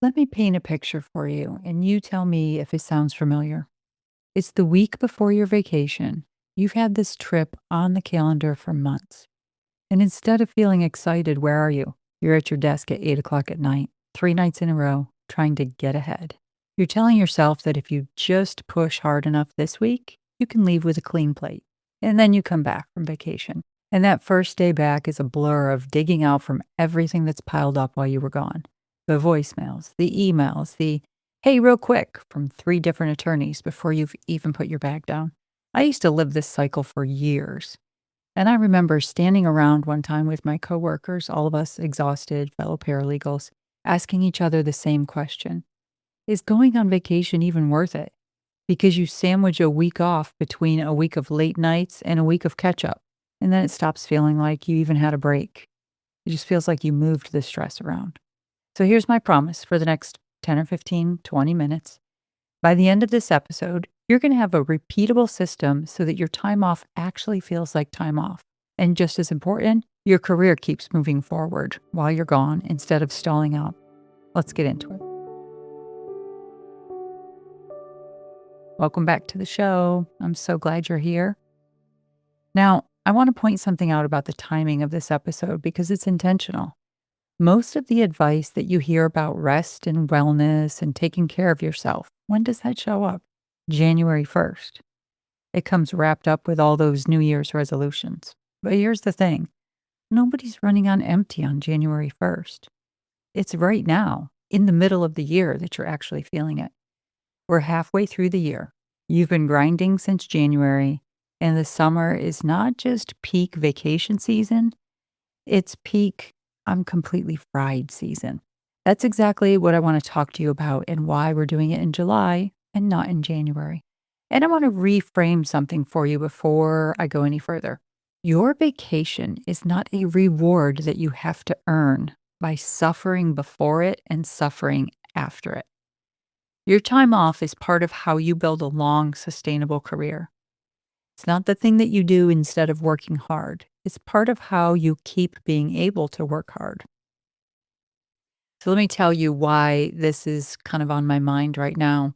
Let me paint a picture for you, and you tell me if it sounds familiar. It's the week before your vacation. You've had this trip on the calendar for months. And instead of feeling excited, where are you? You're at your desk at 8 o'clock at night, 3 nights in a row, trying to get ahead. You're telling yourself that if you just push hard enough this week, you can leave with a clean plate. And then you come back from vacation. And that first day back is a blur of digging out from everything that's piled up while you were gone. The voicemails, the emails, the hey, real quick from 3 different attorneys before you've even put your bag down. I used to live this cycle for years. And I remember standing around one time with my coworkers, all of us exhausted, fellow paralegals, asking each other the same question. Is going on vacation even worth it? Because you sandwich a week off between a week of late nights and a week of catch up. And then it stops feeling like you even had a break. It just feels like you moved the stress around. So here's my promise for the next 10 or 15, 20 minutes. By the end of this episode, you're going to have a repeatable system so that your time off actually feels like time off. And just as important, your career keeps moving forward while you're gone instead of stalling out. Let's get into it. Welcome back to the show. I'm so glad you're here. Now, I want to point something out about the timing of this episode because it's intentional. Most of the advice that you hear about rest and wellness and taking care of yourself, when does that show up? January 1st. It comes wrapped up with all those New Year's resolutions. But here's the thing, nobody's running on empty on January 1st. It's right now, in the middle of the year, that you're actually feeling it. We're halfway through the year. You've been grinding since January, and the summer is not just peak vacation season, it's peak I'm completely fried season. That's exactly what I want to talk to you about and why we're doing it in July and not in January. And I want to reframe something for you before I go any further. Your vacation is not a reward that you have to earn by suffering before it and suffering after it. Your time off is part of how you build a long, sustainable career. It's not the thing that you do instead of working hard. It's part of how you keep being able to work hard. So let me tell you why this is kind of on my mind right now.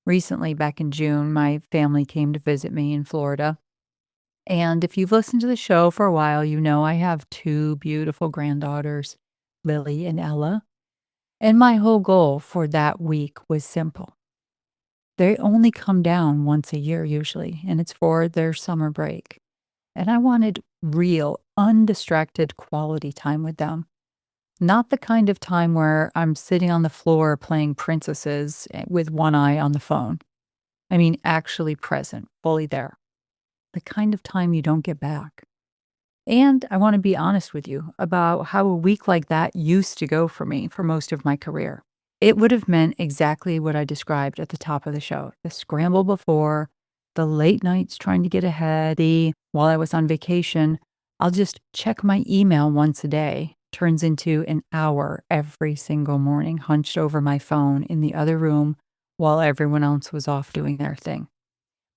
Recently, back in June, my family came to visit me in Florida. And if you've listened to the show for a while, you know I have 2 beautiful granddaughters, Lily and Ella. And my whole goal for that week was simple. They only come down once a year usually, and it's for their summer break. And I wanted real, undistracted quality time with them. Not the kind of time where I'm sitting on the floor playing princesses with one eye on the phone. I mean, actually present, fully there. The kind of time you don't get back. And I want to be honest with you about how a week like that used to go for me for most of my career. It would have meant exactly what I described at the top of the show, the scramble before, the late nights trying to get ahead, while I was on vacation, I'll just check my email once a day, turns into an hour every single morning, hunched over my phone in the other room while everyone else was off doing their thing.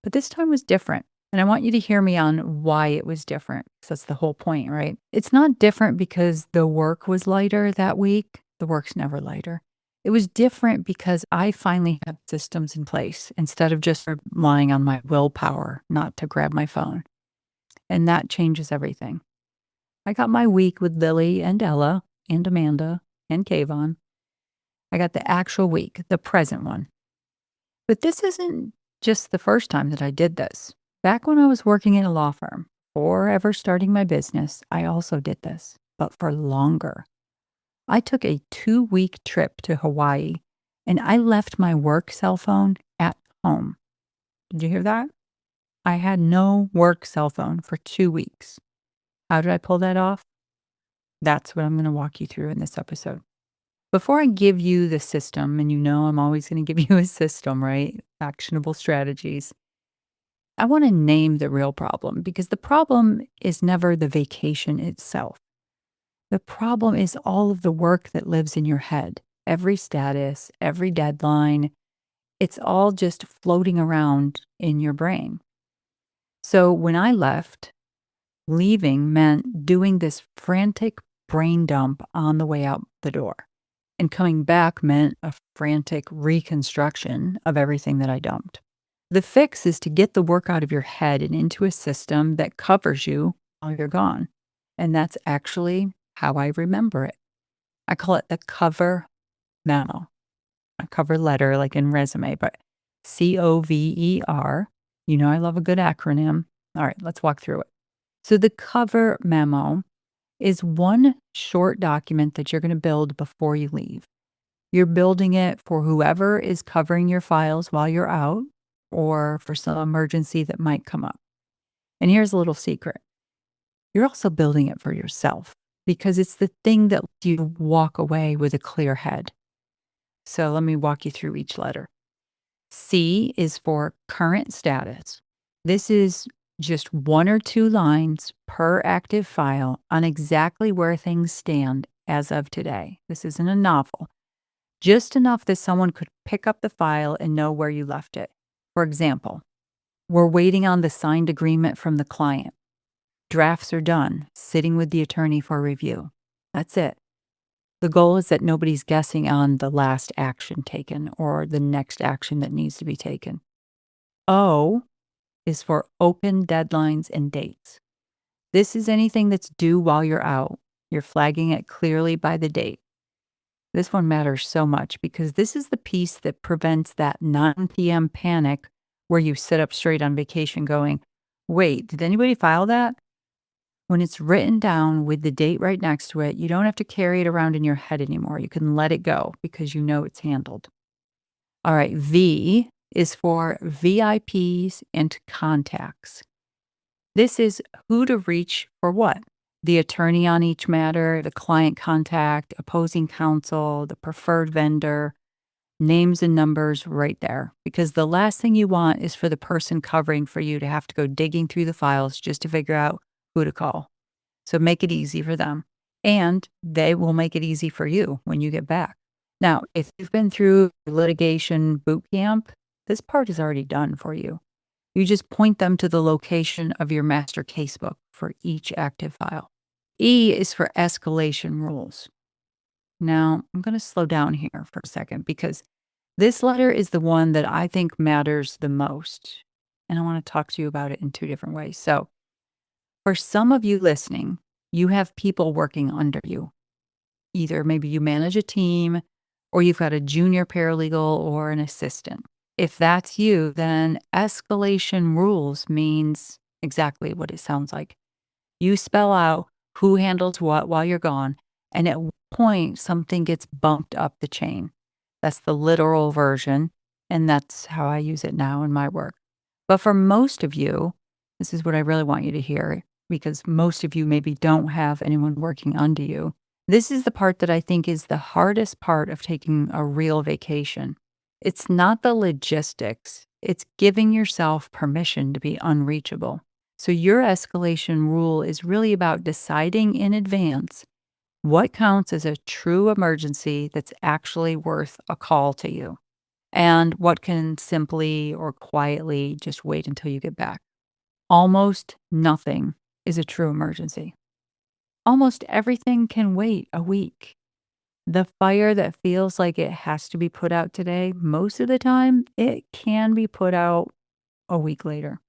But this time was different. And I want you to hear me on why it was different, because that's the whole point, right? It's not different because the work was lighter that week. The work's never lighter. It was different because I finally had systems in place instead of just relying on my willpower not to grab my phone. And that changes everything. I got my week with Lily and Ella and Amanda and Kayvon. I got the actual week, the present one. But this isn't just the first time that I did this. Back when I was working in a law firm, or ever starting my business, I also did this, but for longer. I took a 2-week trip to Hawaii, and I left my work cell phone at home. Did you hear that? I had no work cell phone for 2 weeks. How did I pull that off? That's what I'm going to walk you through in this episode. Before I give you the system, and you know I'm always going to give you a system, right? Actionable strategies. I want to name the real problem because the problem is never the vacation itself. The problem is all of the work that lives in your head, every status, every deadline. It's all just floating around in your brain. So when I left, leaving meant doing this frantic brain dump on the way out the door. And coming back meant a frantic reconstruction of everything that I dumped. The fix is to get the work out of your head and into a system that covers you while you're gone. And that's actually how I remember it. I call it the cover memo, a cover letter like in resume, but COVER. You know, I love a good acronym. All right, let's walk through it. So the cover memo is one short document that you're going to build before you leave. You're building it for whoever is covering your files while you're out or for some emergency that might come up. And here's a little secret. You're also building it for yourself because it's the thing that lets you walk away with a clear head. So let me walk you through each letter. C is for current status. This is just one or two lines per active file on exactly where things stand as of today. This isn't a novel, just enough that someone could pick up the file and know where you left it. For example, we're waiting on the signed agreement from the client. Drafts are done, sitting with the attorney for review. That's it. The goal is that nobody's guessing on the last action taken or the next action that needs to be taken. O is for open deadlines and dates. This is anything that's due while you're out. You're flagging it clearly by the date. This one matters so much because this is the piece that prevents that 9 p.m. panic where you sit up straight on vacation going, wait, did anybody file that? When it's written down with the date right next to it, you don't have to carry it around in your head anymore. You can let it go because you know it's handled. All right, V is for VIPs and contacts. This is who to reach for what. The attorney on each matter, the client contact, opposing counsel, the preferred vendor, names and numbers right there. Because the last thing you want is for the person covering for you to have to go digging through the files just to figure out who to call. So make it easy for them. And they will make it easy for you when you get back. Now, if you've been through litigation boot camp, this part is already done for you. You just point them to the location of your master casebook for each active file. E is for escalation rules. Now, I'm going to slow down here for a second because this letter is the one that I think matters the most. And I want to talk to you about it in two different ways. So, for some of you listening, you have people working under you. Either maybe you manage a team or you've got a junior paralegal or an assistant. If that's you, then escalation rules means exactly what it sounds like. You spell out who handles what while you're gone, and at one point, something gets bumped up the chain. That's the literal version, and that's how I use it now in my work. But for most of you, this is what I really want you to hear, because most of you maybe don't have anyone working under you. This is the part that I think is the hardest part of taking a real vacation. It's not the logistics, it's giving yourself permission to be unreachable. So, your escalation rule is really about deciding in advance what counts as a true emergency that's actually worth a call to you, and what can simply or quietly just wait until you get back. Almost nothing is a true emergency. Almost everything can wait a week. The fire that feels like it has to be put out today, most of the time, it can be put out a week later.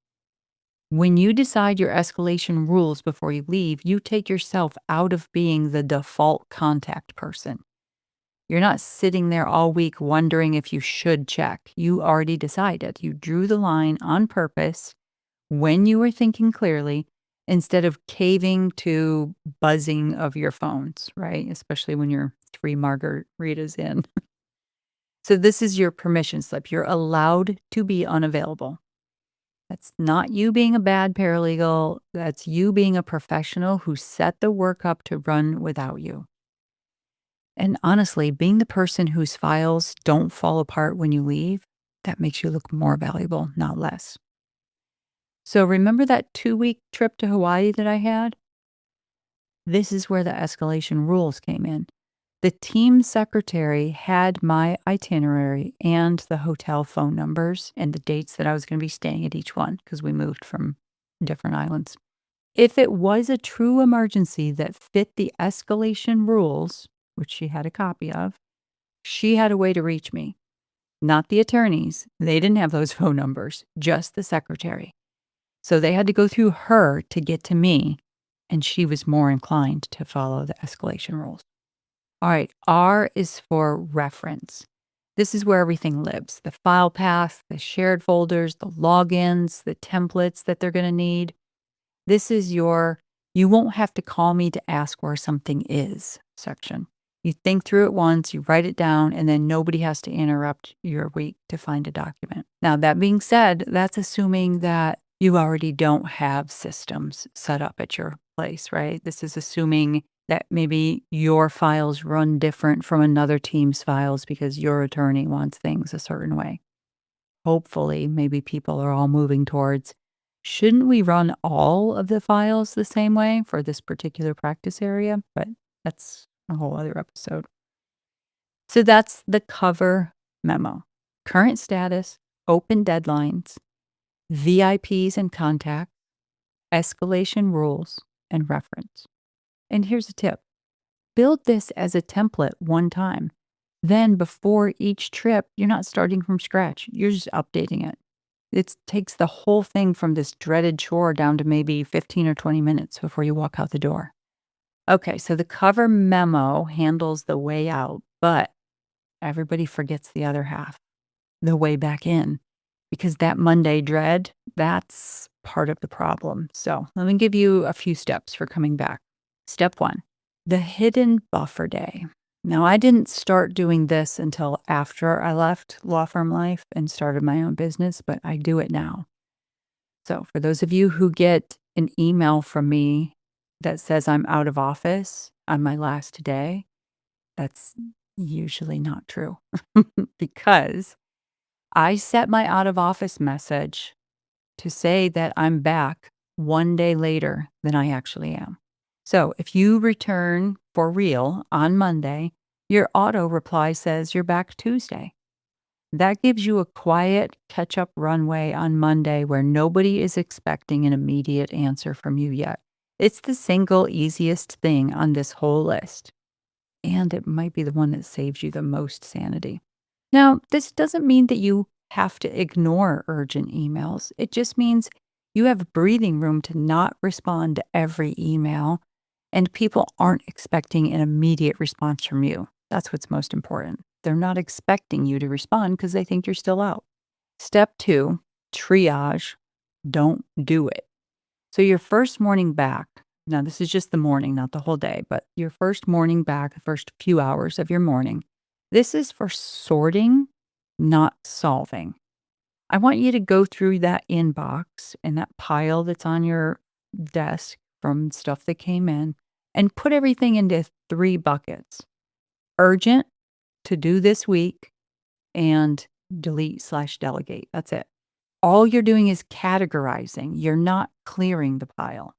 When you decide your escalation rules before you leave, you take yourself out of being the default contact person. You're not sitting there all week wondering if you should check. You already decided. You drew the line on purpose when you were thinking clearly instead of caving to buzzing of your phones, right? Especially when you're 3 margaritas in. So this is your permission slip. You're allowed to be unavailable. That's not you being a bad paralegal. That's you being a professional who set the work up to run without you. And honestly, being the person whose files don't fall apart when you leave, that makes you look more valuable, not less. So remember that 2-week trip to Hawaii that I had? This is where the escalation rules came in. The team secretary had my itinerary and the hotel phone numbers and the dates that I was going to be staying at each one because we moved from different islands. If it was a true emergency that fit the escalation rules, which she had a copy of, She had a way to reach me, not the attorneys. They didn't have those phone numbers, just the secretary. So they had to go through her to get to me, and she was more inclined to follow the escalation rules. All right, R is for reference. This is where everything lives: the file path, the shared folders, the logins, the templates that they're going to need. This is your "you won't have to call me to ask where something is" section. You think through it once, you write it down, and then nobody has to interrupt your week to find a document. Now, that being said, that's assuming that you already don't have systems set up at your place, right? This is assuming that maybe your files run different from another team's files because your attorney wants things a certain way. Hopefully, maybe people are all moving towards, shouldn't we run all of the files the same way for this particular practice area? But that's a whole other episode. So that's the cover memo: current status, open deadlines, VIPs and contacts, escalation rules, and reference. And here's a tip: build this as a template one time. Then before each trip, you're not starting from scratch. You're just updating it. It takes the whole thing from this dreaded chore down to maybe 15 or 20 minutes before you walk out the door. Okay, so the cover memo handles the way out, but everybody forgets the other half, the way back in, because that Monday dread, that's part of the problem. So let me give you a few steps for coming back. Step one: the hidden buffer day. Now, I didn't start doing this until after I left law firm life and started my own business, but I do it now. So, for those of you who get an email from me that says I'm out of office on my last day, that's usually not true because I set my out of office message to say that I'm back one day later than I actually am. So if you return for real on Monday, your auto reply says you're back Tuesday. That gives you a quiet catch up runway on Monday where nobody is expecting an immediate answer from you yet. It's the single easiest thing on this whole list. And it might be the one that saves you the most sanity. Now, this doesn't mean that you have to ignore urgent emails. It just means you have breathing room to not respond to every email, and people aren't expecting an immediate response from you. That's what's most important. They're not expecting you to respond because they think you're still out. Step two: triage. Don't do it. So your first morning back, now this is just the morning, not the whole day, but your first morning back, the first few hours of your morning, this is for sorting, not solving. I want you to go through that inbox and that pile that's on your desk from stuff that came in and put everything into 3 buckets: urgent, to do this week, and delete/delegate. That's it. All you're doing is categorizing. You're not clearing the pile.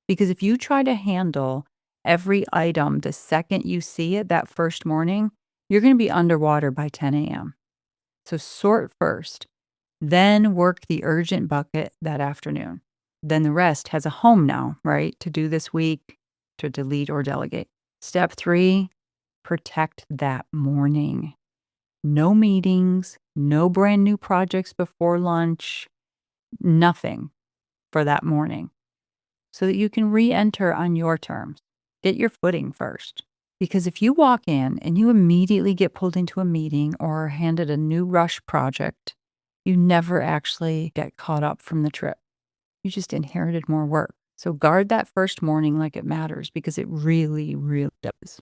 Because if you try to handle every item the second you see it that first morning, you're going to be underwater by 10 a.m. So sort first, then work the urgent bucket that afternoon. Then the rest has a home now, right? To do this week, to delete or delegate. Step 3, protect that morning. No meetings, no brand new projects before lunch, nothing for that morning, so that you can re-enter on your terms. Get your footing first. Because if you walk in and you immediately get pulled into a meeting or handed a new rush project, you never actually get caught up from the trip. You just inherited more work. So guard that first morning like it matters, because it really, really does.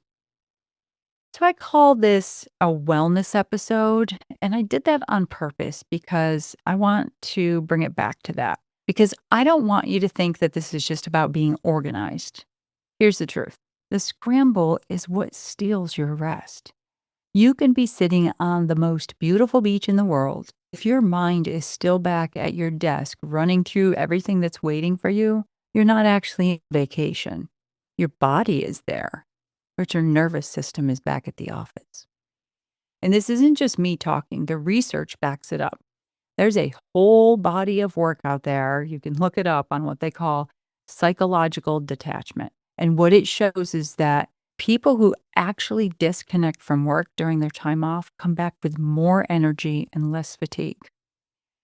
So I call this a wellness episode, and I did that on purpose because I want to bring it back to that. Because I don't want you to think that this is just about being organized. Here's the truth: the scramble is what steals your rest. You can be sitting on the most beautiful beach in the world. If your mind is still back at your desk running through everything that's waiting for you, you're not actually on vacation. Your body is there, but your nervous system is back at the office. And this isn't just me talking, the research backs it up. There's a whole body of work out there. You can look it up on what they call psychological detachment. And what it shows is that People who actually disconnect from work during their time off come back with more energy and less fatigue.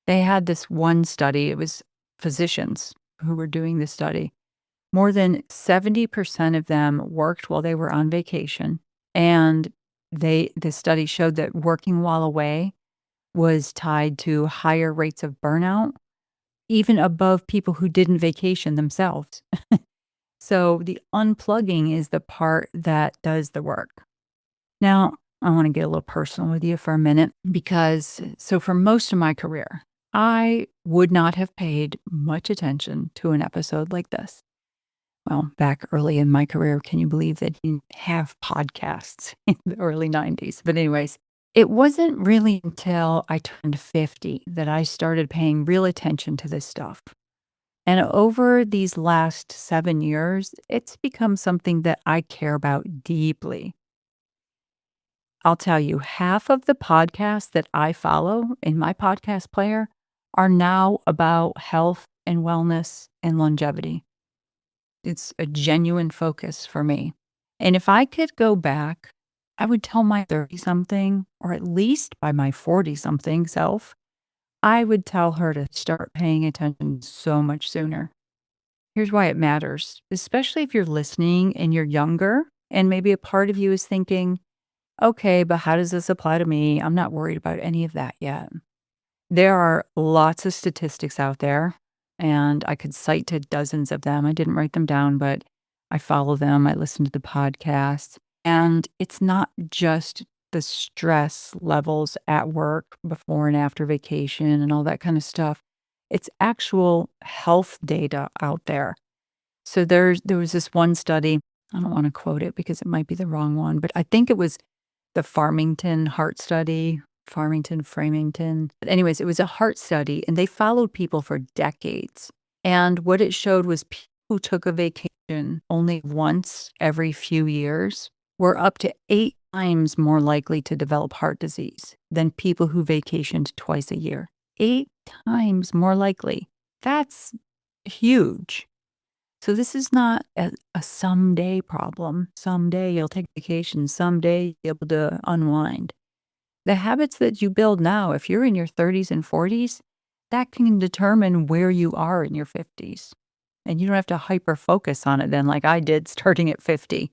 They had this one study, it was physicians who were doing this study. More than 70% of them worked while they were on vacation, and the study showed that working while away was tied to higher rates of burnout, even above people who didn't vacation themselves. So the unplugging is the part that does the work. Now, I want to get a little personal with you for a minute because for most of my career, I would not have paid much attention to an episode like this. Well, back early in my career, can you believe that you have podcasts in the early 90s? But anyways, it wasn't really until I turned 50 that I started paying real attention to this stuff. And over these last 7 years, it's become something that I care about deeply. I'll tell you, half of the podcasts that I follow in my podcast player are now about health and wellness and longevity. It's a genuine focus for me. And if I could go back, I would tell my 30 something, or at least by my 40 something self, I would tell her to start paying attention so much sooner. Here's why it matters, especially if you're listening and you're younger, and maybe a part of you is thinking, okay, but how does this apply to me? I'm not worried about any of that yet. There are lots of statistics out there, and I could cite to dozens of them. I didn't write them down, but I follow them. I listen to the podcasts. And it's not just the stress levels at work before and after vacation and all that kind of stuff. It's actual health data out there. So there was this one study, I don't want to quote it because it might be the wrong one, but I think it was the Farmington Heart Study, Framington. But anyways, it was a heart study, and they followed people for decades. And what it showed was people who took a vacation only once every few years were up to 8 times more likely to develop heart disease than people who vacationed twice a year. 8 times more likely. That's huge. So this is not a someday problem. Someday you'll take vacation. Someday you'll be able to unwind. The habits that you build now, if you're in your 30s and 40s, that can determine where you are in your 50s. And you don't have to hyper focus on it then like I did starting at 50.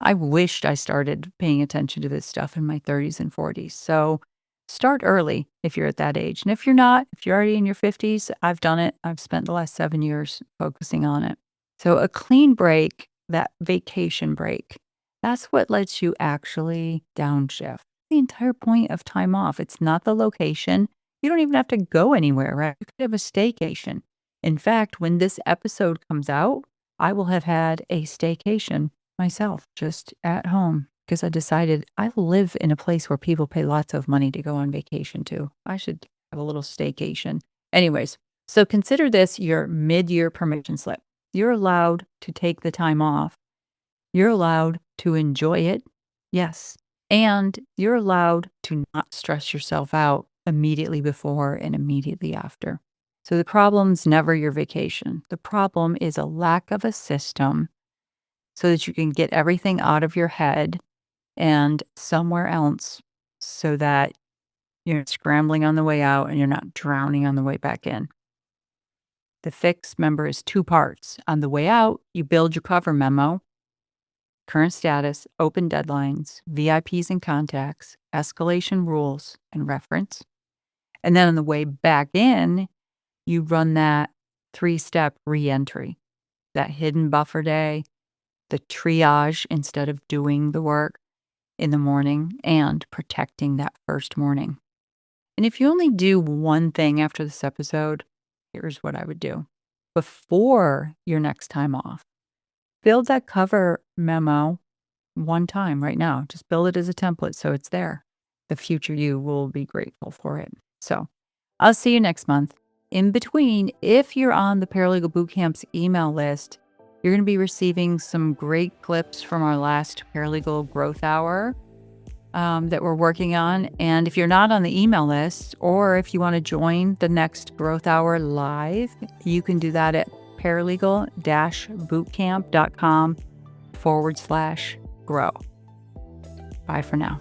I wished I started paying attention to this stuff in my 30s and 40s. So start early if you're at that age. And if you're not, if you're already in your 50s, I've done it. I've spent the last 7 years focusing on it. So a clean break, that vacation break, that's what lets you actually downshift. The entire point of time off. It's not the location. You don't even have to go anywhere, right? You could have a staycation. In fact, when this episode comes out, I will have had a staycation myself, just at home, because I decided I live in a place where people pay lots of money to go on vacation to. I should have a little staycation. Anyways, so consider this your mid-year permission slip. You're allowed to take the time off. You're allowed to enjoy it. Yes. And you're allowed to not stress yourself out immediately before and immediately after. So the problem's never your vacation. The problem is a lack of a system so that you can get everything out of your head and somewhere else so that you're not scrambling on the way out and you're not drowning on the way back in. The fix, remember, is 2 parts. On the way out, you build your cover memo, current status, open deadlines, VIPs and contacts, escalation rules, and reference. And then on the way back in, you run that 3-step reentry, that hidden buffer day, the triage instead of doing the work in the morning, and protecting that first morning. And if you only do one thing after this episode, here's what I would do. Before your next time off, build that cover memo one time right now. Just build it as a template so it's there. The future you will be grateful for it. So I'll see you next month. In between, if you're on the Paralegal Bootcamp's email list, you're going to be receiving some great clips from our last Paralegal Growth Hour that we're working on. And if you're not on the email list, or if you want to join the next Growth Hour live, you can do that at paralegal-bootcamp.com/ grow. Bye for now.